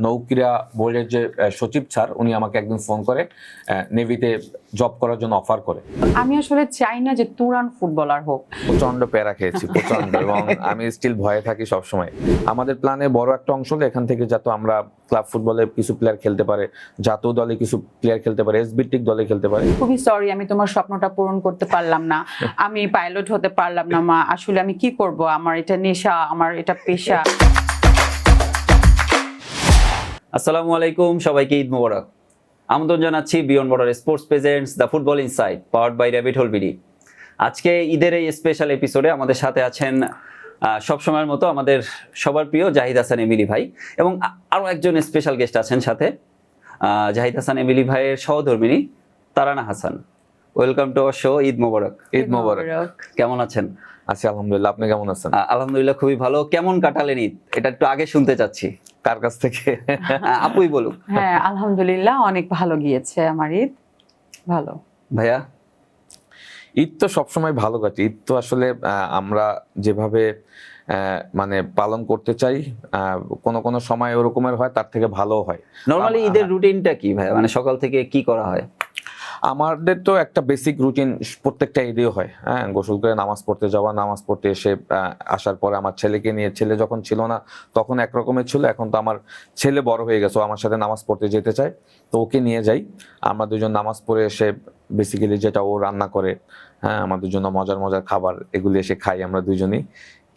নৌক্রীড়া বোর্ডের যে সচিব স্যার উনি আমাকে একদিন ফোন করে নেভিতে জব করার জন্য অফার করে। আমি আসলে চাই না যে তুরান ফুটবলার হোক। প্রচন্ড প্যারা খেয়েছি প্রচন্ড, এবং আমি স্টিল ভয়ে থাকি সবসময়। আমাদের প্ল্যানে বড় একটা অংশ হলো এখান থেকে যাতে আমরা ক্লাব ফুটবলে কিছু প্লেয়ার খেলতে পারে, জাতীয় দলে কিছু প্লেয়ার খেলতে পারে, এসবিটিক দলে খেলতে পারে। খুবই সরি, আমি তোমার স্বপ্নটা পূরণ করতে পারলাম না, আমি পাইলট হতে পারলাম না মা। আসলে আমি কি করব, আমার এটা নেশা, আমার এটা পেশা। আসসালামু আলাইকুম, সবাইকে ঈদ মোবারক। আমন্ত্রণ জানাচ্ছি beyond border sports presents the football inside, powered by rabbit hole BD. আজকে ঈদের এই স্পেশাল এপিসোডে আমাদের সাথে আছেন সবসময়ের মতো আমাদের সবার প্রিয় জাহিদ হাসান এমিলি ভাই, এবং আরও একজন স্পেশাল গেস্ট আছেন সাথে, জাহিদ হাসান এমিলি ভাইয়ের সহধর্মিণী Tarana Hasan. Welcome to our show. Eid Mubarak. Eid Mubarak. কেমন আছেন? আছি আলহামদুলিল্লাহ, আপনি কেমন আছেন? আলহামদুলিল্লাহ খুবই ভালো। কেমন কাটালেন ঈদ, এটা একটু আগে শুনতে চাচ্ছি। কার কাছ থেকে? আপুই বলুক। হ্যাঁ আলহামদুলিল্লাহ, অনেক ভালো গিয়েছে আমার ঈদ। ভালো। ভাইয়া? ঈদ তো সবসময় ভালো কাটে। ঈদ তো আসলে আমরা যেভাবে মানে পালন করতে চাই, কোনো কোনো সময় ওরকমের হয়, তার থেকে ভালো হয়। নরমালি ঈদের রুটিনটা কি ভাই, মানে সকাল থেকে কি করা হয়? আমাদের তো একটা বেসিক রুটিন প্রত্যেকটা ঈদেও হয়। হ্যাঁ, গোসল করে নামাজ পড়তে যাওয়া, নামাজ পড়তে এসে আসার পরে আমার ছেলেকে নিয়ে, ছেলে যখন ছিল না তখন একরকমের ছিল, এখন তো আমার ছেলে বড় হয়ে গেছে, ও আমার সাথে নামাজ পড়তে যেতে চায়, তো ওকে নিয়ে যাই। আমরা দুজন নামাজ পড়ে এসে বেসিক্যালি যেটা ও রান্না করে, হ্যাঁ, আমাদের জন্য মজার মজার খাবার, এগুলি এসে খাই আমরা দুজনেই।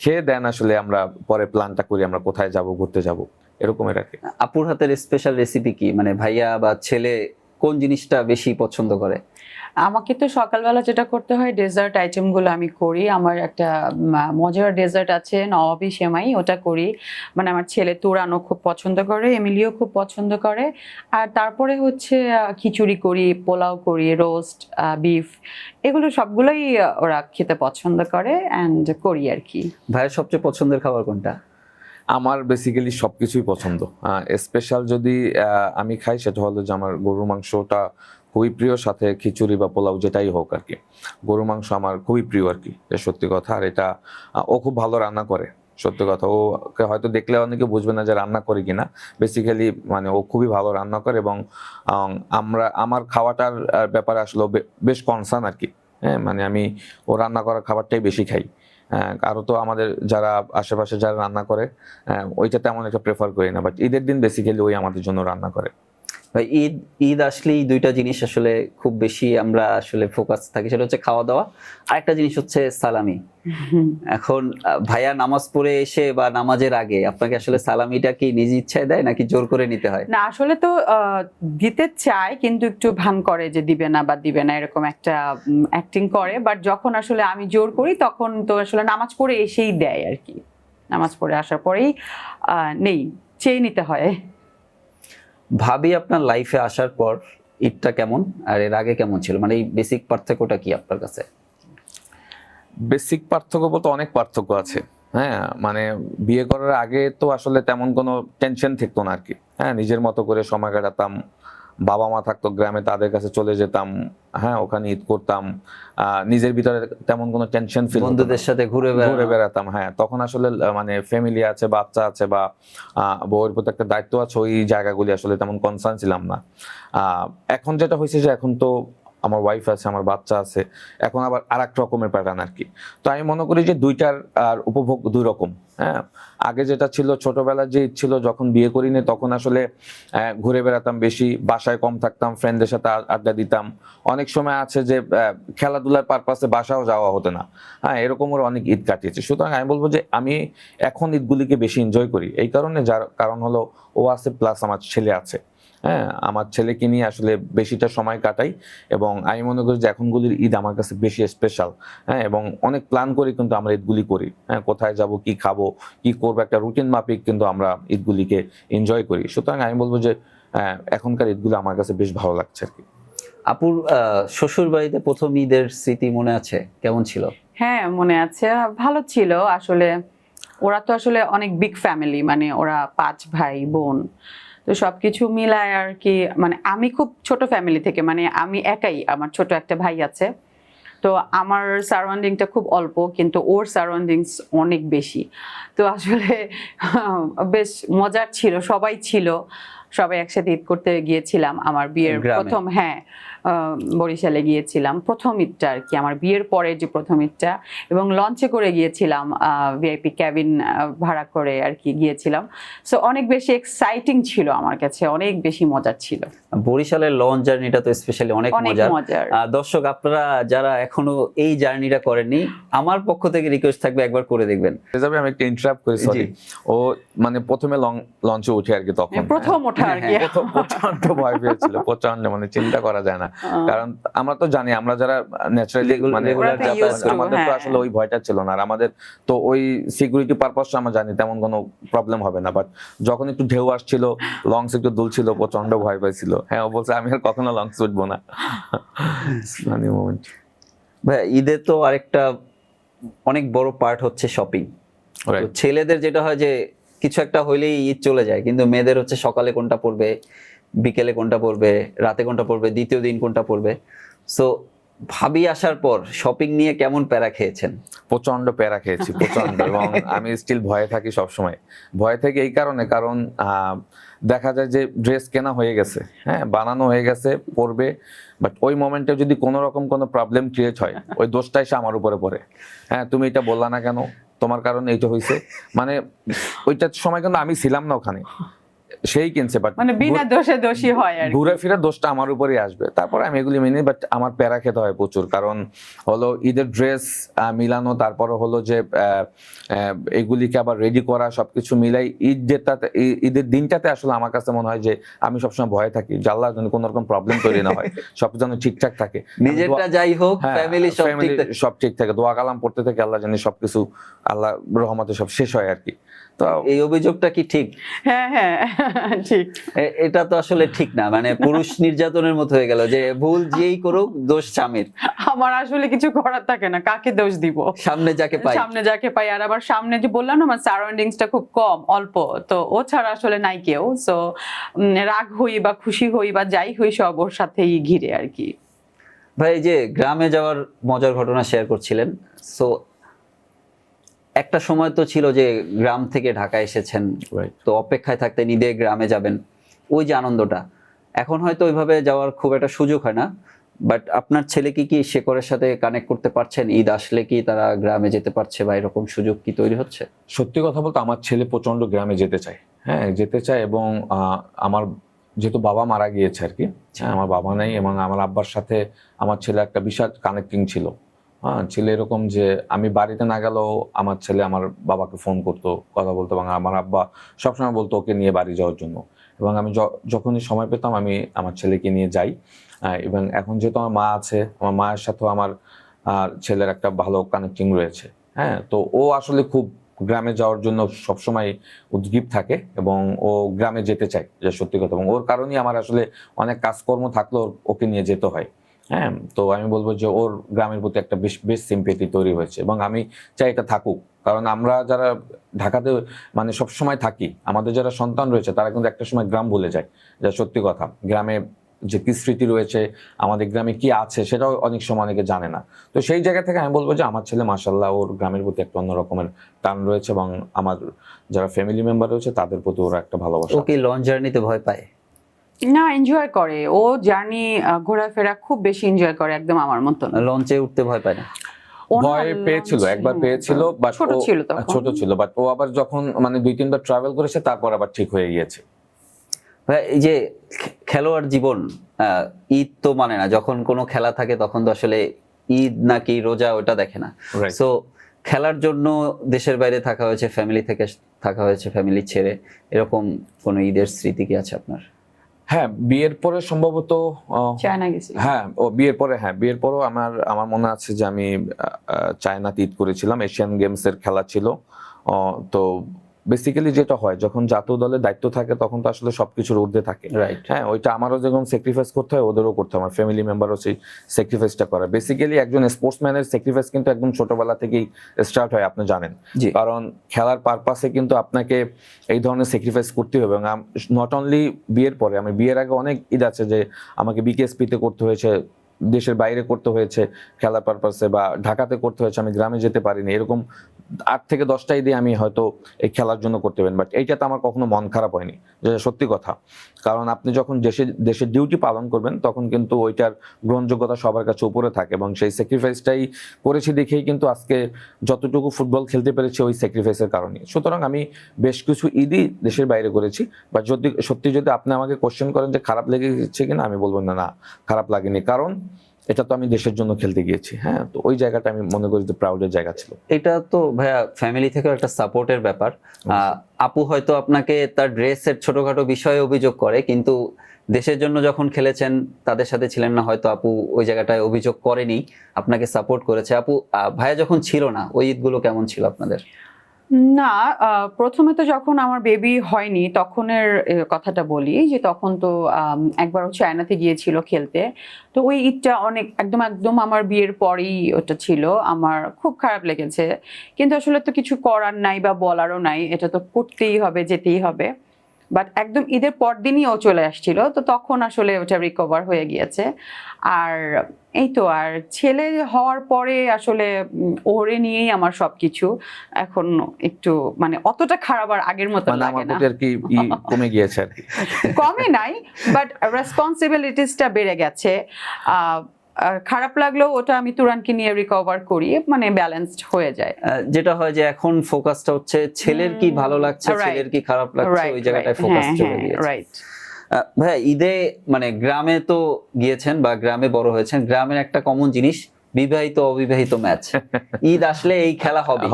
খেয়ে দেন আসলে আমরা পরে প্ল্যানটা করি আমরা কোথায় যাব, ঘুরতে যাব, এরকমের আর কি। আপুর হাতের স্পেশাল রেসিপি কি, মানে ভাইয়া বা ছেলে কোন জিনিসটা বেশি পছন্দ করে? আমাকে তো সকালবেলা যেটা করতে হয়, ডেজার্ট আইটেমগুলো আমি করি। আমার একটা মজার ডেজার্ট আছে, নবাবী সেমাই, ওটা করি। মানে আমার ছেলে তুরানও খুব পছন্দ করে, এমিলিও খুব পছন্দ করে। আর তারপরে হচ্ছে খিচুড়ি করি, পোলাও করি, রোস্ট, বিফ, এগুলো সবগুলোই ওরা খেতে পছন্দ করে অ্যান্ড করি আর কি। ভাইয়ের সবচেয়ে পছন্দের খাবার কোনটা? আমার বেসিক্যালি সবকিছুই পছন্দ। স্পেশাল যদি আমি খাই সেটা হলো যে আমার গরুর মাংসটা খুবই প্রিয়, সাথে খিচুড়ি বা পোলাও যেটাই হোক আর কি। গরুর মাংস আমার খুবই প্রিয় আর কি, সত্যি কথা। আর এটা ও খুব ভালো রান্না করে, সত্যি কথা। ওকে হয়তো দেখলে অনেকে বুঝবে না যে রান্না করে কিনা, বেসিক্যালি মানে ও খুবই ভালো রান্না করে, এবং আমার খাওয়াটার ব্যাপারে আসলে বেশ কনসার্ন আর কি। হ্যাঁ, মানে আমি ও রান্না করা খাবারটাই বেশি খাই। আরও তো আমাদের যারা আশেপাশে যারা রান্না করে ওইটা তেমন একটা প্রেফার করি না, বাট ঈদের দিন বেসিক্যালি ওই আমাদের জন্য রান্না করে। ভাই ঈদ আসলেই দুইটা জিনিস আসলে খুব বেশি আমরা আসলে ফোকাস থাকি, সেটা হচ্ছে খাওয়া দাওয়া, আর একটা জিনিস হচ্ছে সালামি। এখন ভাইয়া নামাজ পড়ে এসে বা নামাজের আগে আপনাকে আসলে সালামিটা কি নিজ ইচ্ছায় দেয় নাকি জোর করে নিতে হয়? না আসলে তো দিতে চায়, কিন্তু একটু ভান করে যে দিবে না বা দিবে না, এরকম একটা অ্যাক্টিং করে। বাট যখন আসলে আমি জোর করি তখন তো আসলে নামাজ পড়ে এসেই দেয় আর কি। নামাজ পড়ে আসার পরেই নেই, চেয়ে নিতে হয়। ভাবি আপনার লাইফে আসার পর ঈদটা কেমন আর এর আগে কেমন ছিল, মানে এই বেসিক পার্থক্যটা কি আপনার কাছে? বেসিক পার্থক্য বলতে অনেক পার্থক্য আছে। হ্যাঁ, মানে বিয়ে করার আগে তো আসলে তেমন কোনো টেনশন থাকতো না আর কি। হ্যাঁ, নিজের মতো করে সময় কাটাতাম, বাবা মা থাকতো গ্রামে, তাদের কাছে চলে যেতাম, হ্যাঁ, ওখানে ঈদ করতাম, নিজের ভিতরে তেমন কোনো টেনশন ফিল, বন্ধুদের সাথে ঘুরে বেড়াতাম। হ্যাঁ, তখন আসলে মানে ফ্যামিলি আছে, বাচ্চা আছে, বা বউয়ের প্রতি একটা দায়িত্ব আছে, ওই জায়গাগুলি আসলে তেমন কনসার্ন ছিলাম না। এখন যেটা হয়েছে যে এখন তো আমার ওয়াইফ আছে, আমার বাচ্চা আছে, এখন আবার আর এক রকমের প্যাটার্ন আর কি। তো আমি মনে করি যে দুইটার আর উপভোগ দুই রকম। হ্যাঁ, আগে যেটা ছিল ছোটবেলার যে ঈদ ছিল, যখন বিয়ে করিনি তখন আসলে ঘুরে বেড়াতাম বেশি, বাসায় কম থাকতাম, ফ্রেন্ডদের সাথে আড্ডা দিতাম। অনেক সময় আছে যে খেলাধুলার পারপাসে বাসাও যাওয়া হতো না। হ্যাঁ, এরকমের অনেক ঈদ কাটিয়েছি। সুতরাং আমি বলবো যে আমি এখন ঈদগুলিকে বেশি এনজয় করি, এই কারণে, যার কারণ হলো ও আছে প্লাস আমার ছেলে আছে। হ্যাঁ, আমার ছেলেকে নিয়ে আসলে বেশিটা সময় কাটাই, এবং আমি মনে করি যে এখনগুলির ঈদ আমার কাছে বেশি স্পেশাল। হ্যাঁ, এবং অনেক প্ল্যান করি কিন্তু আমরা ঈদগুলি করি। হ্যাঁ, কোথায় যাব, কি খাবো, কি করবো, একটা রুটিন মাফিক কিন্তু আমরা ঈদগুলিকে এনজয় করি। সুতরাং আমি বলবো যে এখনকার ঈদগুলো আমার কাছে বেশ ভালো লাগছে আর কি। আপুর শ্বশুর বাড়িতে প্রথম ঈদের স্মৃতি মনে আছে? কেমন ছিল? হ্যাঁ মনে আছে, ভালো ছিল আসলে। ওরা তো আসলে অনেক বিগ ফ্যামিলি, মানে ওরা 5 ভাই বোন, তো সবকিছু মিলায় আর কি। মানে আমি খুব ছোট ফ্যামিলি থেকে, মানে আমি একাই, আমার ছোট একটা ভাই আছে। তো আমার সারাউন্ডিংটা খুব অল্প, কিন্তু ওর সারাউন্ডিংস অনেক বেশি। তো আসলে বেশ মজার ছিল, সবাই ছিল, সবাই একসাথে ঈদ করতে গিয়েছিলাম আমার বিয়ের গ্রামে? প্রথম, হ্যাঁ, বরিশালে গিয়েছিলাম প্রথম ঈদটা আর কি, আমার বিয়ের পরে যে প্রথম ঈদটা। এবং লঞ্চে করে গিয়েছিলাম, ভিআইপি ক্যাবিন ভাড়া করে আর কি গিয়েছিলাম। সো অনেক বেশি এক্সাইটিং ছিল, আমার কাছে অনেক বেশি মজার ছিল। বরিশালের লঞ্চ জার্নিটা তো স্পেশালি অনেক অনেক মজার। মজার। দর্শক আপনারা যারা এখনো এই জার্নিটা করেননি, আমার পক্ষ থেকে রিকোয়েস্ট থাকবে একবার করে দেখবেন। রেজাবে আমি একটা ইন্টারাপ্ট করি, সরি। ও মানে প্রথমে লঞ্চে উঠে আর কি, তখন প্রথম ওঠা আর কি। প্রচন্ড ভয় পেয়েছিল, প্রচন্ড, মানে চিন্তা করা যায় না। কারণ আমরা তো জানি, আমরা যারা ন্যাচারালি মানে Regular ওরা তো used to, আমাদের তো হ্যাঁ। আসলে ওই ভয়টা ছিল না। আর আমাদের তো ওই সিকিউরিটি পারপাস আমরা জানি তেমন কোনো প্রবলেম হবে না। বাট যখন একটু ঢেউ আসছিল, লংস একটু দুলছিল, প্রচন্ড ভয় পাইছিল। হ্যাঁ, ও বলছে আমি আর কখনো লংস উঠবো না। Funny moment. ভাই ঈদে তো আরেকটা অনেক বড় পার্ট হচ্ছে শপিং। Right. ছেলেদের যেটা হয় যে কিছু একটা হইলেই ঈদ চলে যায়, কিন্তু মেয়েদের হচ্ছে সকালে কোনটা পড়বে, বিকেলে কোনটা পড়বে, রাতে কোনটা পড়বে, দ্বিতীয় দিন কোনটা পড়বে। সো ভাবি আসার পর শপিং নিয়ে কেমন প্যারা খেয়েছেন? প্রচন্ড প্যারা খেয়েছি, প্রচন্ড। এবং আমি স্টিল ভয়ে থাকি সবসময়। ভয়ে থাকি এই কারণে, কারণ দেখা যায় যে ড্রেস কেনা হয়ে গেছে, হ্যাঁ, বানানো হয়ে গেছে, পরবে, বাট ওই মোমেন্টে যদি কোনো রকম কোনো প্রবলেম ক্রিয়েট হয়, ওই দোষটা এসে আমার উপরে পড়ে। হ্যাঁ, তুমি এটা বললা না কেন, তোমার কারণে এইটা হয়েছে। মানে ওইটার সময় কিন্তু আমি ছিলাম না ওখানে, সেই কিনছে, বাট মানে বিনা দোষে দোষী হয় আর কি। ঘুরে ফিরে দোষটা আমার উপরেই আসবে। তারপরে আমি এগুলি মেনে, বাট আমার প্যারা খেতে হয় প্রচুর। কারণ হলো ঈদের ড্রেস মিলানো, তারপরে হলো যে এগুলিকে আবার রেডি করা, সবকিছু মিলাই ঈদের দিনটাতে আসলে আমার কাছে মনে হয় যে আমি সবসময় ভয়ে থাকি যে আল্লাহ যেন কোনো রকম প্রবলেম তৈরি না হয়, সব যেন ঠিকঠাক থাকে, নিজেরটা যাই হোক, হ্যাঁ, ফ্যামিলি সব family ঠিক থাকে। সব ঠিক থাকে, দোয়া কালাম পড়তে থাকে, আল্লাহ জানি সবকিছু আল্লাহ রহমতে সব শেষ হয় আর কি। তো এই অভিযোগটা কি ঠিক? হ্যাঁ হ্যাঁ ঠিক। এটা তো আসলে ঠিক না, মানে পুরুষ নির্যাতনের মতো হয়ে গেল যে ভুল যেই করুক দোষ স্বামীর, আমার আসলে কিছু করার থাকে না, কাকে দোষ দিব? সামনে যাকে পাই। সামনে যাকে পাই। আর আবার সামনে যে বললাম না, আমার সারাউন্ডিংসটা খুব কম, অল্প, তো ও ছাড়া আসলে নাই কেউ। সো রাগ হই বা খুশি হই বা যাই হই, সব ওর সাথেই ঘিরে আর কি। ভাই এই যে গ্রামে যাওয়ার মজার ঘটনা শেয়ার করছিলেন, সো একটা সময় তো ছিল যে গ্রাম থেকে ঢাকা এসেছেন, Right. তো অপেক্ষায় থাকতেন ঈদে গ্রামে যাবেন, ওই যে আনন্দটা এখন হয়তো ওইভাবে যাওয়ার খুব একটা সুযোগ হয় না। বাট আপনার ছেলে কি শেকড়ের সাথে কানেক্ট করতে পারছেন? ঈদ আসলে কি তারা গ্রামে যেতে পারছে, বা এরকম সুযোগ কি তৈরি হচ্ছে? সত্যি কথা বলতে আমার ছেলে প্রচন্ড গ্রামে যেতে চায়, হ্যাঁ, যেতে চায়। এবং আমার যেহেতু বাবা মারা গিয়েছে আর কি, হ্যাঁ, আমার বাবা নেই, এবং আমার আব্বার সাথে আমার ছেলে একটা বিশাল কানেক্টিং ছিল। হ্যাঁ, ছেলে এরকম যে আমি বাড়িতে না গেলেও আমার ছেলে আমার বাবাকে ফোন করতো, কথা বলতো, এবং আমার আব্বা সবসময় বলতো ওকে নিয়ে বাড়ি যাওয়ার জন্য। এবং আমি যখনই সময় পেতাম আমি আমার ছেলেকে নিয়ে যাই। এবং এখন যেহেতু আমার মা আছে, আমার মায়ের সাথেও আমার ছেলের একটা ভালো কানেক্টিং রয়েছে। হ্যাঁ, তো ও আসলে খুব গ্রামে যাওয়ার জন্য সবসময় উদ্গ্রীব থাকে, এবং ও গ্রামে যেতে চায়, যে সত্যি কথা। এবং ওর কারণেই আমার আসলে অনেক কাজকর্ম থাকলেও ওকে নিয়ে যেতে হয়। হ্যাঁ, তো আমি বলবো যে ওর গ্রামের প্রতি একটা বেশ সিম্পেথি তৈরি হয়েছে, এবং আমি চাই এটা থাকুক। কারণ আমরা যারা ঢাকাতে মানে সবসময় থাকি, আমাদের যারা সন্তান রয়েছে তারা কিন্তু একটা সময় গ্রাম ভুলে যায়, যা সত্যি কথা। গ্রামে যে কি স্মৃতি রয়েছে, আমাদের গ্রামে কি আছে, সেটাও অনেক সময় অনেকে জানে না। তো সেই জায়গা থেকে আমি বলবো যে আমার ছেলে মাশাআল্লাহ ওর গ্রামের প্রতি একটা অন্য রকমের টান রয়েছে, এবং আমার যারা ফ্যামিলি মেম্বার রয়েছে তাদের প্রতি ওরা একটা ভালোবাসা। ও কি লঞ্চ জার্নিতে ভয় পায়? না, এনজয় করে ও, জার্নি ঘোরাফেরা খুব বেশি এনজয় করে, একদম আমার মতন। লঞ্চে উঠতে ভয় পায় না? ভয় পেয়েছিল, একবার পেয়েছিল, বাট ছোট ছিল তখন। ছোট ছিল, বাট ও আবার যখন মানে 2-3বার ট্রাভেল করেছে তারপর আবার ঠিক হয়ে গিয়েছে। ভাই এই যে খেলোয়াড় জীবন, ঈদ তো মানে না, যখন কোনো খেলা থাকে তখন তো আসলে ঈদ নাকি রোজা ওটা দেখে না। Right. সো খেলার জন্য দেশের বাইরে থাকা হয়েছে, ফ্যামিলি থেকে থাকা হয়েছে, ফ্যামিলি ছেড়ে, এরকম কোনো ঈদের স্মৃতি কি আছে আপনার? হ্যাঁ, বিয়ের পরে সম্ভবত চায়না গেছি। হ্যাঁ, বিয়ের পরেও আমার মনে আছে যে আমি চায়নাতে ঈদ করেছিলাম। এশিয়ান গেমসের খেলা ছিল। তো বেসিক্যালি যেটা হয়, যখন জাতীয় দলের দায়িত্ব থাকে তখন তো আসলে সবকিছুর ঊর্ধ্বে থাকে। রাইট। হ্যাঁ, ওইটা আমারও যেরকম স্যাক্রিফাইস করতে হয় ওদেরও করতে হয়, আমার ফ্যামিলি মেম্বারও সেই স্যাক্রিফাইসটা করে। বেসিক্যালি একজন স্পোর্টসম্যানের স্যাক্রিফাইস কিন্তু একদম ছোটবেলা থেকেই স্টার্ট হয়, আপনি জানেন। জি। কারণ খেলার পারপাসে কিন্তু আপনাকে এই ধরনের স্যাক্রিফাইস করতে হবে। এবং নট অনলি বিয়ের পরে, আমি বিয়ের আগে অনেক ঈদ আছে যে আমাকে বিকেএসপিতে করতে হয়েছে, দেশের বাইরে করতে হয়েছে খেলার পারপাসে, বা ঢাকাতে করতে হয়েছে, আমি গ্রামে যেতে পারিনি, এরকম 8 থেকে 10টা ঈদে আমি হয়তো এই খেলার জন্য করতে পারেন, বাট এইটাতে আমার কখনো মন খারাপ হয়নি, যেটা সত্যি কথা। কারণ আপনি যখন দেশের ডিউটি পালন করবেন তখন কিন্তু ওইটার গ্রহণযোগ্যতা সবার কাছে উপরে থাকে, এবং সেই স্যাক্রিফাইসটাই করেছি দেখেই কিন্তু আজকে যতটুকু ফুটবল খেলতে পেরেছি ওই স্যাক্রিফাইসের কারণে। সুতরাং আমি বেশ কিছু ঈদই দেশের বাইরে করেছি, বা সত্যি যদি আপনি আমাকে কোশ্চেন করেন যে খারাপ লেগেছে কিনা, আমি বলবো না, না খারাপ লাগেনি, কারণ এটা তো আমি দেশের জন্য খেলতে গিয়েছি। হ্যাঁ, তো ওই জায়গাটা আমি মনে করি যে প্রাউডের জায়গা ছিল। এটা তো ভাইয়া ফ্যামিলি থেকেও একটা সাপোর্টের ব্যাপার। আপু হয়তো আপনাকে তার ড্রেসের ছোটখাটো বিষয়ে অভিযোগ করে, কিন্তু দেশের জন্য যখন খেলেছেন তাদের সাথে ছিলেন না, হয়তো আপু ওই জায়গাটায় অভিযোগ করেনি, আপনাকে সাপোর্ট করেছে। আপু ভাইয়া যখন ছিল না, ওই ঈদগুলো কেমন ছিল আপনাদের? না, প্রথমে তো যখন আমার বেবি হয়নি তখনের কথাটা বলি, যে তখন তো একবার চায়নাতে গিয়েছিল খেলতে। তো ওই ঈদটা অনেক একদম একদম আমার বিয়ের পরেই ওটা ছিল, আমার খুব খারাপ লেগেছে, কিন্তু আসলে তো কিছু করার নাই বা বলারও নাই, এটা তো করতেই হবে, যেতেই হবে। বাট একদম ঈদের পর দিনই ও চলে আসছিল, তো তখন আসলে ওটা রিকভার হয়ে গিয়েছে। আর এই তো, আর ছেলে হওয়ার পরে আসলে ওরে নিয়েই আমার সবকিছু এখন একটু মানে অতটা খারাপ আর আগের মতো মানে লাগে আমার না। প্রতি আর কি কমে গিয়েছে আর কি। কমে নাই, বাট রেসপন্সিবিলিটিসটা বেড়ে গেছে। খারাপ লাগলেও ওটা আমি তুরানকে নিয়ে রিকভার করি, মানে ব্যালেন্সড হয়ে যায়। যেটা হয় যে এখন ফোকাসটা হচ্ছে ছেলের কি ভালো লাগছে, Right. ছেলের কি খারাপ লাগছে, ওই জায়গাটায় ফোকাস চলে গিয়েছে। রাইট। ভাইয়া ঈদে মানে গ্রামে তো গিয়েছেন বা গ্রামে বড় হয়েছেন, গ্রামের একটা কমন জিনিস বিবাহিত অবিবাহিত ম্যাচ। ঈদ আসলে এই খেলা হবে।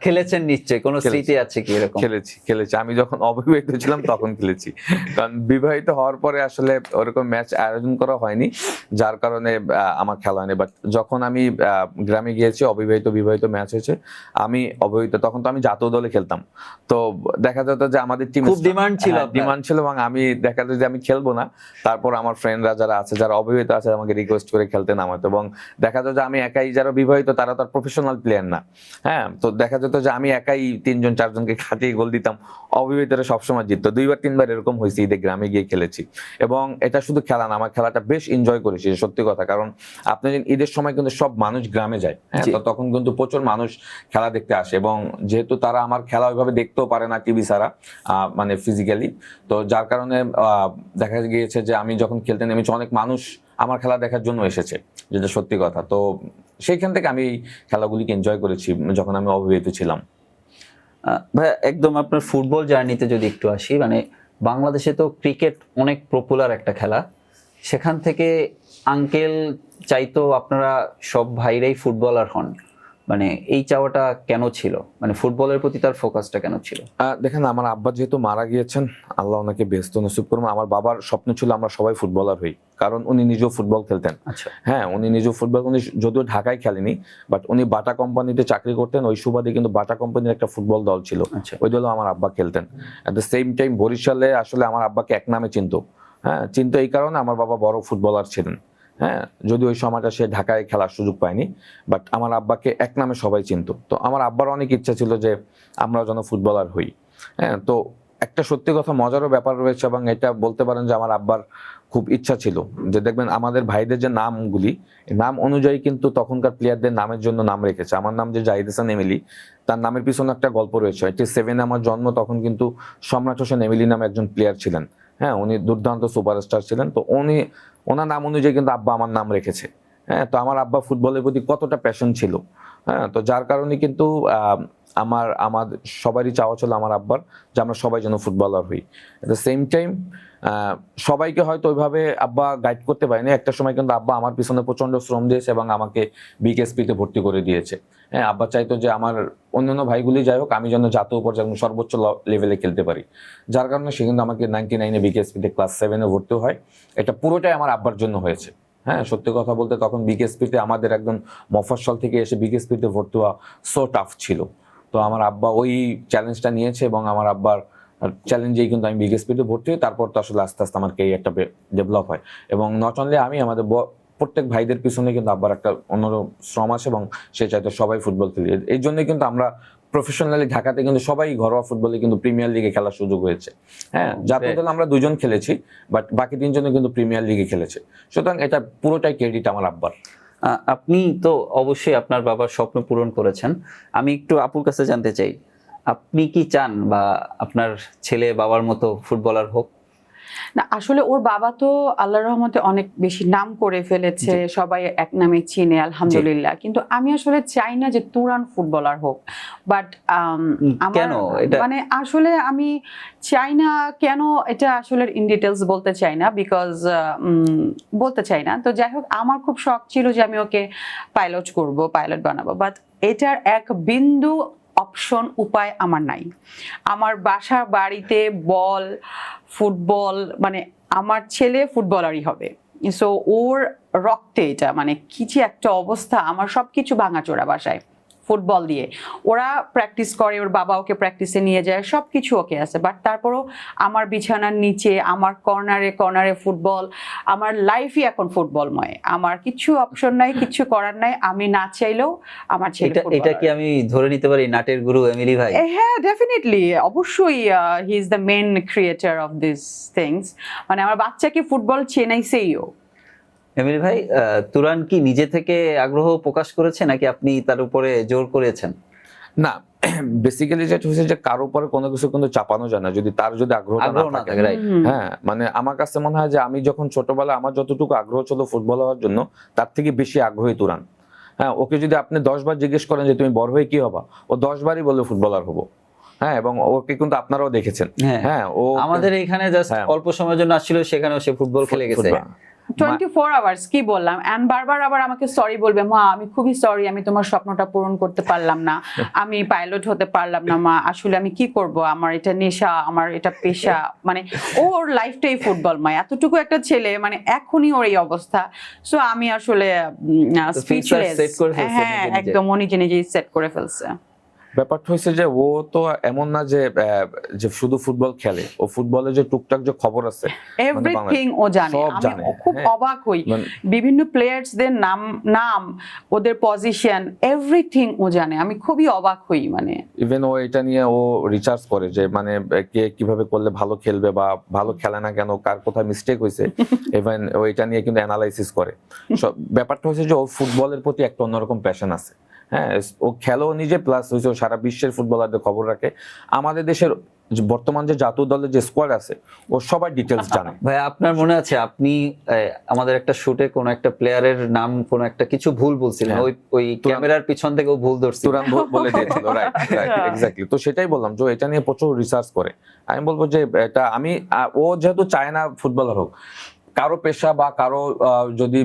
খেলেছেন নিশ্চয়ই, কোনো স্মৃতি আছে কি এরকম? খেলেছি আমি যখন অবিবাহিত ছিলাম তখন খেলেছি, কারণ বিবাহিত হওয়ার পরে আসলে ওরকম ম্যাচ আয়োজন করা হয়নি, যার কারণে আমার খেলা হয়নি। বাট যখন আমি গ্রামে গিয়েছি, অবিবাহিত বিবাহিত ম্যাচ হয়েছে, আমি অবিবাহিত, তখন তো আমি জাতীয় দলে খেলতাম। তো দেখা যেত যে আমাদের টিম খুব ডিমান্ড ছিল এবং আমি দেখা যেত যে আমি খেলবো না, তারপর আমার ফ্রেন্ডরা যারা আছে, যারা অবিবাহিত আছে, আমাকে রিকোয়েস্ট করে খেলতে নামাতো, এবং দেখা যেত যে আমি একাই, যারা বিবাহিত তারা তার প্রফেশনাল প্লেয়ার না। হ্যাঁ, তো দেখা যেত যে আমি একাই 3জন 4জনকে খাটিয়ে গোল দিতাম, অবিবাহিতরা সবসময় জিততো। 2বার 3বার এরকম হয়েছে ঈদে গ্রামে গিয়ে খেলেছি, এবং এটা শুধু খেলা না, আমার খেলাটা বেশ এনজয় করেছি, সত্যি কথা। কারণ আপনি ঈদের সময় কিন্তু সব মানুষ গ্রামে যায়, হ্যাঁ, তো তখন কিন্তু প্রচুর মানুষ খেলা দেখতে আসে, এবং যেহেতু তারা আমার খেলা ওইভাবে দেখতেও পারে না টিভি ছাড়া, মানে ফিজিক্যালি, তো যার কারণে দেখা গিয়েছে যে আমি যখন খেলতে নেমেছি অনেক মানুষ আমার খেলা দেখার জন্য এসেছে, যেটা সত্যি কথা। তো সেইখান থেকে আমি এই খেলাগুলিকে এনজয় করেছি যখন আমি অবিবাহিত ছিলাম। ভাই একদম আপনার ফুটবল জার্নিতে যদি একটু আসি, মানে বাংলাদেশে তো ক্রিকেট অনেক পপুলার একটা খেলা, সেখান থেকে আঙ্কেল চাইতো আপনারা সব ভাইরাই ফুটবলার হন, মানে এই চাওয়াটা কেন ছিল, মানে ফুটবলের প্রতি তার ফোকাসটা কেন ছিল? দেখেন, আমার আব্বা যেহেতু মারা গিয়েছেন, আল্লাহ ওনাকে বেহেশত নসিব করুন, আমার বাবার স্বপ্ন ছিল আমরা সবাই ফুটবলার হই, কারণ উনি নিজেও ফুটবল খেলতেন। আচ্ছা। হ্যাঁ, উনি নিজেও ফুটবল, উনি যদিও ঢাকায় খেলেনি, বাট উনি বাটা কোম্পানিতে চাকরি করতেন, ওই সুবাদে কিন্তু বাটা কোম্পানির একটা ফুটবল দল ছিল, ওই দলও আমার আব্বা খেলতেন। অ্যাট দ্য সেম টাইম বরিশালে আসলে আমার আব্বাকে এক নামে চিনতো, হ্যাঁ, চিনতো এই কারণে আমার বাবা বড় ফুটবলার ছিলেন। হ্যাঁ, যদি ওই সময়টা সে ঢাকায় খেলার সুযোগ পায়নি, বাট আমার আব্বাকে এক নামে সবাই চিনতো। তো আমার আব্বার অনেক ইচ্ছা ছিল যে আমরাও যেন ফুটবলার হই। হ্যাঁ, তো একটা সত্যি কথা মজারও ব্যাপার রয়েছে, এবং এটা বলতে পারেন যে আমার আব্বার খুব ইচ্ছা ছিল যে, দেখবেন আমাদের ভাইদের যে নামগুলি, নাম অনুযায়ী কিন্তু তখনকার প্লেয়ারদের নামের জন্য নাম রেখেছে। আমার নাম যে জাহিদ হাসান এমিলি, তার নামের পিছনে একটা গল্প রয়েছে। 87 আমার জন্ম, তখন কিন্তু সম্রাট হোসেন এমিলি নামে একজন প্লেয়ার ছিলেন। হ্যাঁ, উনি দুর্দান্ত সুপারস্টার ছিলেন, তো ওনার নাম অনুযায়ী কিন্তু আব্বা আমার নাম রেখেছে। হ্যাঁ, তো আমার আব্বা ফুটবলের প্রতি কতটা প্যাশন ছিল। হ্যাঁ, তো যার কারণে কিন্তু আমার সবারই চাওয়া ছিল আমার আব্বার যে আমরা সবাই যেন ফুটবলার হই। এট দ্য সেম টাইম সবাইকে হয়তো ওইভাবে আব্বা গাইড করতে পারেনি। একটা সময় কিন্তু আব্বা আমার পিছনে প্রচন্ড শ্রম দিয়েছে এবং আমাকে বিকেএসপিতে ভর্তি করে দিয়েছে। হ্যাঁ, আব্বা চাইতো যে আমার অন্যান্য ভাইগুলি যাই হোক, আমি যেন জাতীয় পর্যায়ে সর্বোচ্চ লেভেলে খেলতে পারি, যার কারণে সে কিন্তু আমাকে 99-এ বিকেএসপিতে ক্লাস 7-এ ভর্তি হয়। এটা পুরোটাই আমার আব্বার জন্য হয়েছে। হ্যাঁ, সত্যি কথা বলতে তখন বিকেএসপিতে আমাদের একদম মফস্বল থেকে এসে বিকেএসপিতে ভর্তি হওয়া সো টাফ ছিল। তো আমার আব্বা ওই চ্যালেঞ্জটা নিয়েছে, এবং আমার আব্বার চ্যালেঞ্জেই কিন্তু আমি বিকেএসপিতে ভর্তি হই। তারপর তো আসলে আস্তে আস্তে আমার ক্যারিয়ারটা ডেভেলপ হয়, এবং নট অনলি আমি, আমাদের প্রত্যেক ভাইদের পিছনে কিন্তু আব্বার একটা অন্যরকম শ্রম আছে, এবং সে চাইতো সবাই ফুটবল খেলি। এই জন্যই কিন্তু আমরা প্রফেশনালি ঢাকাতে কিন্তু সবাই ঘরোয়া ফুটবলে কিন্তু প্রিমিয়ার লিগে খেলার সুযোগ হয়েছে। হ্যাঁ, জাতীয় great. দলে আমরা 2জন খেলেছি, বাট বাকি 3জনে কিন্তু প্রিমিয়ার লিগে খেলেছে। সুতরাং এটা পুরোটাই ক্রেডিট আমার আব্বার। আপনি তো অবশ্যই আপনার বাবার স্বপ্ন পূরণ করেছেন। আমি একটু আপুর কাছে জানতে চাই, আপনি কি চান বা আপনার ছেলে বাবার মতো ফুটবলার হোক? না, আসলে ওর বাবা তো আল্লাহর রহমতে অনেক বেশি নাম করে ফেলেছে, সবাই এক নামে চিনে আলহামদুলিল্লাহ, কিন্তু আমি আসলে চাই না যে তুরান ফুটবলার হোক। বাট কেন এটা? মানে আসলে আমি চাই না কেন, এটা আসলে ইন ডিটেলস বলতে চাই না, বিকজ বলতে চাই না। তো যাই হোক, আমার খুব শখ ছিল যে আমি ওকে পাইলট করব, পাইলট বানাবো, বাট এটার এক বিন্দু অপশন উপায় আমার নাই। আমার বাসার বাড়িতে বল, ফুটবল, মানে আমার ছেলে ফুটবলারই হবে। সো ওর রক্তে এটা, মানে কি যে একটা অবস্থা, আমার সবকিছু ভাঙাচোরা বাসায় ফুটবল দিয়ে। ওরা প্র্যাকটিস করে, ওর বাবা ওকে প্র্যাকটিসে নিয়ে যায়, সবকিছু ওকে আছে, বাট তারপরও আমার বিছানার নিচে, আমার কর্নারে কর্নারে ফুটবল। আমার লাইফই এখন ফুটবলময়, আমার কিছু অপশন নাই, কিছু করার নাই, আমি না চাইলেও আমার ছেলে এটা ফুটবলার। কি আমি ধরে নিতে পারি নাটের গুরু এমিলি ভাই? হ্যাঁ, ডেফিনেটলি, অবশ্যই he is the main creator of this things. মানে আমার বাচ্চাকে ফুটবল চেনাইছেইও। এমিলি ভাই, তুরান কি নিজে থেকে আগ্রহ প্রকাশ করেছে নাকি আপনি তার উপরে জোর করেছেন? না, বেসিক্যালি যেটা হচ্ছে যে কারো উপরে কোনো কিছু কিন্তু চাপানো যায় না, যদি তার যদি আগ্রহটা আগ্রহ না না থাকে। থাকে, রাইট। হ্যাঁ, মানে আমার কাছে মনে হয় যে আমি যখন ছোটবেলায় আমার যতটুকু আগ্রহ ছিল ফুটবল হওয়ার জন্য, তার থেকে বেশি আগ্রহী তুরান। হ্যাঁ, ওকে যদি আপনি 10 বার জিজ্ঞেস করেন যে তুমি বড় হয়ে কি হবা, ও 10 বারই বলবে ফুটবলার হবো। হ্যাঁ, এবং ওকে কিন্তু আপনারাও দেখেছেন। হ্যাঁ, ও আমাদের এখানে জাস্ট হ্যাঁ। অল্প সময়ের জন্য আসছিল, সেখানেও সে ফুটবল খেলে গেছে। ফুটবল। 24 আওয়ার্স কি বললাম, এন্ড বারবার আবার আমাকে সরি বলবে, মা আমি খুবই সরি, আমি তোমার স্বপ্নটা পূরণ করতে পারলাম না, আমি পাইলট হতে পারলাম না মা, আসলে আমি কি করব, আমার এটা নেশা, আমার এটা পেশা। মানে ওর লাইফটাই ফুটবলময়, এতটুকু একটা ছেলে, মানে এখনই ওর এই অবস্থা। সো আমি আসলে স্পিচলেস। set করে ফেলছে হ্যাঁ, নিজে নিজে। একদম ও নিজে নিজেই সেট করে ফেলছে। ব্যাপারটা হচ্ছে যে ও তো এমন না যে যে শুধু ফুটবল খেলে, ও ফুটবলে যে টুকটাক যে খবর আছে এভরিথিং ও জানে। সব আমি জানে, খুব হ্যাঁ। অবাক হই, মানে- বিভিন্ন প্লেয়ার্সদের নাম, ওদের পজিশন, এভরিথিং ও জানে। আমি খুবই অবাক হই, মানে ইভেন ও এটা নিয়ে ও রিসার্চ করে যে মানে কে কিভাবে করলে ভালো খেলবে বা ভালো খেলে না কেন, কার কোথায় মিস্টেক হয়েছে, ইভেন ও এটা নিয়ে কিন্তু অ্যানালাইসিস করে। ব্যাপারটা হচ্ছে যে ও ফুটবলের প্রতি একটা অন্যরকম প্যাশন আছে। হ্যাঁ, ও খেলো নিজে, প্লাস হচ্ছে ও সারা বিশ্বের ফুটবলারদের খবর রাখে। আমাদের দেশের বর্তমান যে জাতীয় দলের যে স্কোয়াড আছে, ও সবাই ডিটেলস জানে। ভাই, আপনার মনে আছে আপনি আমাদের একটা শুটে কোন একটা প্লেয়ারের নাম কোন একটা কিছু ভুল বলছিলেন, হ্যাঁ। ওই ক্যামেরার পিছন থেকে ও ভুল ধরছিল। তুরান বলে দিয়েছিল, রাইট এক্স্যাক্টলি। তো সেটাই বললাম যে এটা নিয়ে প্রচুর রিসার্চ করে। আমি বলবো যে এটা ও যেহেতু চায় না ফুটবলার হোক, কারো পেশা বা কারো যদি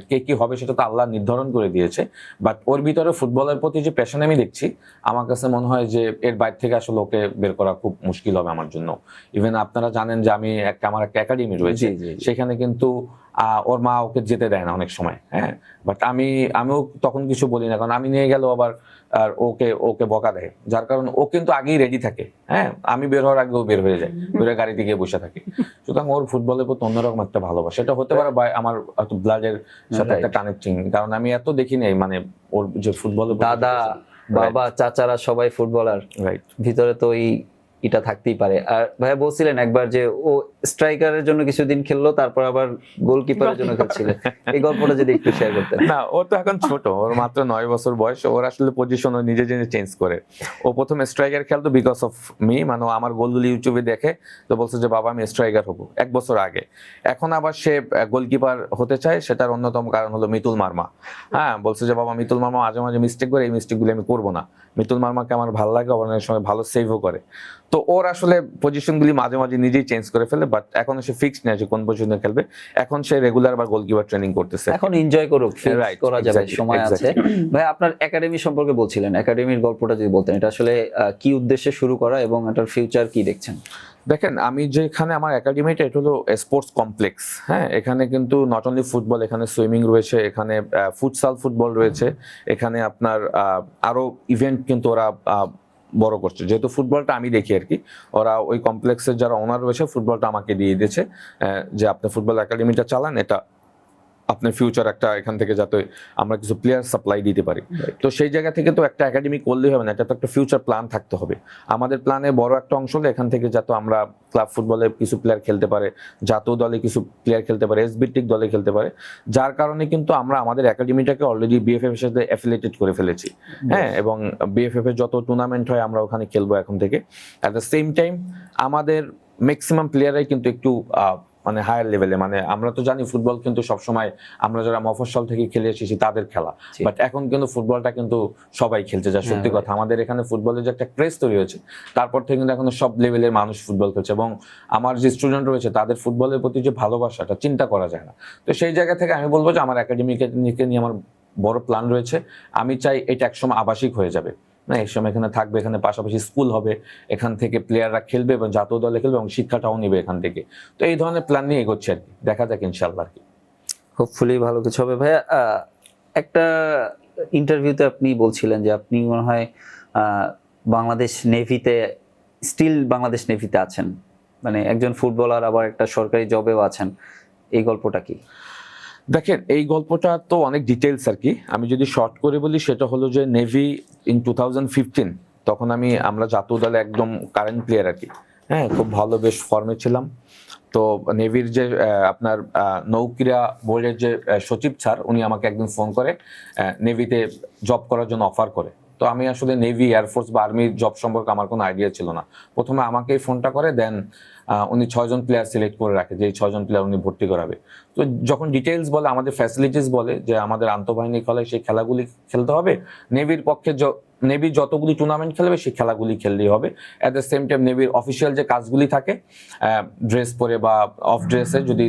কে কি হবে সেটা তো আল্লাহ নির্ধারণ করে দিয়েছে, বাট ওর ভিতরে ফুটবলের প্রতি যে প্যাশন আমি দেখছি, আমার কাছে মনে হয় যে এর বাইরে থেকে আসলে ওকে বের করা খুব মুশকিল হবে আমার জন্য। ইভেন আপনারা জানেন যে আমার একটা একাডেমি রয়েছে, জি, জি, জি। সেখানে কিন্তু ওর মা ওকে যেতে দেয় না অনেক সময়। হ্যাঁ, বাট আমিও তখন কিছু বলি না, কারণ আমি নিয়ে গেলেও আবার আর ওকে বকা দেয়, যার কারণে ও কিন্তু আগেই রেডি থাকে। হ্যাঁ, আমি বের হওয়ার আগে ও বের হয়ে যায়, বের হয়ে গাড়িতে গিয়ে বসে থাকে। সুতরাং ওর ফুটবলের প্রতি অন্যরকম একটা ভালোবাসা, এটা হতে পারে বা আমার ব্লাডের সাথে একটা কানেক্টিং, কারণ আমি এত দেখি নাই মানে ওর যে ফুটবলের দাদা, বাবা, চাচারা সবাই ফুটবলার, রাইট। ভিতরে তো এটা থাকতেই পারে। আর ভাইয়া বলছিলেন একবার যে ও স্ট্রাইকারের জন্য কিছুদিন খেললো, তারপর আবার গোলকিপারের জন্য খেলছিলেন। এই গল্পটা যদি একটু শেয়ার করতেন। না, ও তো এখন ছোট, ওর মাত্র 9 বছর বয়স। ওর আসলে পজিশন ও নিজে চেঞ্জ করে। ও প্রথমে স্ট্রাইকার খেলতো বিকজ অফ মি, মানে ও আমার গোলগুলি ইউটিউবে দেখে, তো বলছে যে বাবা আমি স্ট্রাইকার হবো 1 বছর আগে। এখন আবার সে গোলকিপার হতে চায়, সেটার অন্যতম কারণ হলো মিতুল মার্মা। হ্যাঁ, বলছে যে বাবা মিতুল মার্মা মাঝে মাঝে মিস্টেক করে, এই মিস্টেকগুলো আমি করবো না। মিতুল মার্মাকে আমার ভালো লাগে, অনেক সময় ভালো সেভও করে। তো ওর আসলে পজিশনগুলি মাঝে মাঝে নিজেই চেঞ্জ করে ফেলে, বাট এখন সে ফিক্সড নেই যে কোন পজিশনে খেলবে। এখন সে রেগুলার বা গোলকিপার ট্রেনিং করতেছে। এখন এনজয় করুক, ফিক্স Right, করা যাবে, exactly, সময় আছে। ভাই, আপনার একাডেমি সম্পর্কে বলছিলেন, একাডেমির গল্পটা যদি বলতেন, এটা আসলে কি উদ্দেশ্যে শুরু করা এবং এটার ফিউচার কি দেখছেন? দেখেন, আমি যেখানে আমার একাডেমিটা, এটা হলো স্পোর্টস কমপ্লেক্স। হ্যাঁ, এখানে কিন্তু নট অনলি ফুটবল, এখানে সুইমিং রয়েছে, এখানে ফুটসাল ফুটবল রয়েছে, এখানে আপনার আরো ইভেন্ট কিন্তু ওরা বড় করছে। যেহেতু ফুটবলটা আমি দেখি আর কি, ওরা ওই কমপ্লেক্সের যারা ওনার রয়েছে ফুটবলটা আমাকে দিয়ে দিয়েছে যে আপনি ফুটবল একাডেমিটা চালান, এটা আপনার ফিউচার একটা এখান থেকে যাতে আমরা কিছু প্লেয়ার সাপ্লাই দিতে পারি। তো সেই জায়গা থেকে তো একটা একাডেমি করলেই হবে না, এটা তো একটা ফিউচার প্ল্যান থাকতে হবে। আমাদের প্ল্যানে বড় একটা অংশ হলো এখান থেকে যাতে আমরা ক্লাব ফুটবলে কিছু প্লেয়ার খেলতে পারে, জাতীয় দলে কিছু প্লেয়ার খেলতে পারে, এসবিটিক দলে খেলতে পারে, যার কারণে কিন্তু আমরা আমাদের একাডেমিটাকে অলরেডি বিএফএফ এর সাথে অ্যাফিলিয়েটেড করে ফেলেছি। হ্যাঁ, এবং বিএফএফ এর যত টুর্নামেন্ট হয় আমরা ওখানে খেলবো এখন থেকে। অ্যাট দ্য সেম টাইম আমাদের ম্যাক্সিমাম প্লেয়াররাই কিন্তু একটু মানে হায়ার লেভেলে, মানে আমরা তো জানি ফুটবল কিন্তু সবসময় আমরা যারা মফস্বল থেকে খেলে এসেছি তাদের খেলা, বাট এখন কিন্তু ফুটবলটা কিন্তু সবাই খেলছে, যা সত্যি কথা। আমাদের এখানে ফুটবলের যে একটা ক্রেজ তৈরি হয়েছে, তারপর থেকে কিন্তু এখন সব লেভেলের মানুষ ফুটবল খেলছে, এবং আমার যে স্টুডেন্ট রয়েছে তাদের ফুটবলের প্রতি যে ভালোবাসাটা চিন্তা করা যায় না। তো সেই জায়গা থেকে আমি বলবো যে আমার একাডেমিকে নিয়ে আমার বড় প্ল্যান রয়েছে। আমি চাই এটা একসময় আবাসিক হয়ে যাবে, না এই সময় এখানে থাকবে, এখানে পাশাপাশি স্কুল হবে, এখান থেকে প্লেয়াররা খেলবে এবং জাতীয় দলে খেলবে এবং শিক্ষাটাও নিবে এখান থেকে। তো এই ধরনের প্ল্যান নিয়ে এগোচ্ছে আর কি, দেখা যাক ইনশাল্লাহ আর কি। হোপফুলি ভালো কিছু হবে। ভাইয়া, একটা ইন্টারভিউতে আপনি বলছিলেন যে আপনি মনে হয় বাংলাদেশ নেভিতে, স্টিল বাংলাদেশ নেভিতে আছেন, মানে একজন ফুটবলার আবার একটা সরকারি জবেও আছেন, এই গল্পটা কি? দেখেন, এই গল্পটা তো অনেক ডিটেলস আর কি। আমি যদি শর্ট করে বলি, সেটা হলো যে নেভি ইন 2015 তখন আমরা জাতীয় দলে একদম কারেন্ট প্লেয়ার আর কি। হ্যাঁ, খুব ভালো, বেশ ফর্মে ছিলাম। তো নেভির যে আপনার নৌক্রীড়া বোর্ডের যে সচিব স্যার, উনি আমাকে একদিন ফোন করে নেভিতে জব করার জন্য অফার করে। তো আমি আসলে নেভি, এয়ারফোর্স বা আর্মির জব সম্পর্কে আমার কোনো আইডিয়া ছিল না। প্রথমে আমাকেই ফোনটা করে, দেন উনি 6 জন প্লেয়ার সিলেক্ট করে রাখে, যে এই 6 জন প্লেয়ার উনি ভর্তি করাবে। তো যখন ডিটেলস বলে, আমাদের ফ্যাসিলিটিস বলে যে আমাদের আন্তঃবাহিনী খেলায় সেই খেলাগুলি খেলতে হবে, নেভির পক্ষে নেভি যতগুলি টুর্নামেন্ট খেলবে সেই খেলাগুলি খেললেই হবে। অ্যাট দ্য সেম টাইম নেভির অফিসিয়াল যে কাজগুলি থাকে, ড্রেস পরে বা অফ ড্রেসে যদি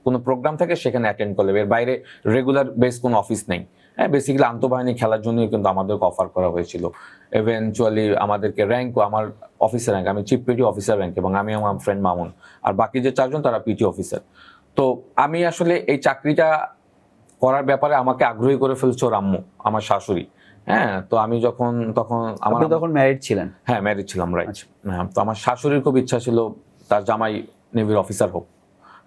কোনো প্রোগ্রাম থাকে সেখানে অ্যাটেন্ড করলে, এর বাইরে রেগুলার বেস কোনো অফিস নেই। হ্যাঁ, বেসিক্যালি আন্তঃবাহিনী খেলার জন্যই কিন্তু আমাদেরকে অফার করা হয়েছিল। এভেনচুয়ালি আমাদেরকে র্যাঙ্কও, আমার অফিসার র্যাঙ্ক, আমি চিফ পিটি অফিসার র্যাঙ্ক, এবং আমি আমার ফ্রেন্ড মামুন, আর বাকি যে 4 জন তারা পিটি অফিসার। তো আমি আসলে এই চাকরিটা করার ব্যাপারে আমাকে আগ্রহী করে ফেলছে ওর আম্মু, আমার শাশুড়ি। হ্যাঁ, তো আমি তখন ম্যারিড ছিলেন? হ্যাঁ, ম্যারিড ছিলাম, রাইট। হ্যাঁ, তো আমার শাশুড়ির খুব ইচ্ছা ছিল তার জামাই নেভির অফিসার হোক।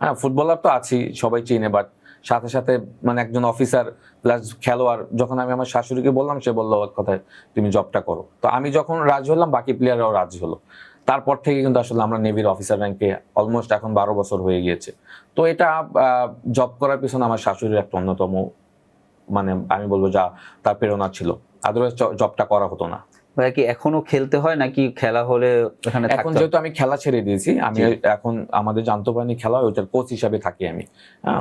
হ্যাঁ, ফুটবলার তো আছি, সবাই চিনে, বাট সাথে সাথে মানে একজন অফিসার প্লাস খেলোয়াড়। যখন আমি আমার শাশুড়িকে বললাম, সে বললো এক কথায় তুমি জবটা করো। তো আমি যখন রাজি হলাম, বাকি প্লেয়াররাও রাজি হলো। তারপর থেকে কিন্তু আসলে আমরা নেভির অফিসার র্যাঙ্কে অলমোস্ট এখন 12 বছর হয়ে গিয়েছে। তো এটা জব করার পিছনে আমার শাশুড়ির একটা অন্যতম, মানে আমি বলবো যা তার প্রেরণা ছিল, আদারওয়াইজ জবটা করা হতো না। ভাইয়া, কি এখনো খেলতে হয় নাকি খেলা হলে এখানে এখন থাকতে হয়? যেহেতু আমি খেলা ছেড়ে দিয়েছি, আমি এখন আমাদের আন্তঃবাহিনী খেলা হয়, ওইটার কোচ হিসাবে থাকি আমি।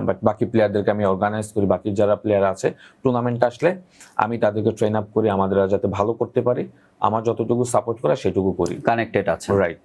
বাট বাকি প্লেয়ারদেরকে আমি অর্গানাইজ করি, বাকি যারা প্লেয়ার আছে টুর্নামেন্ট আসলে আমি তাদেরকে ট্রেন আপ করি, আমাদের যাতে ভালো করতে পারি, আমার যতটুকু সাপোর্ট করা সেটুকু করি। কানেক্টেড আছে, রাইট।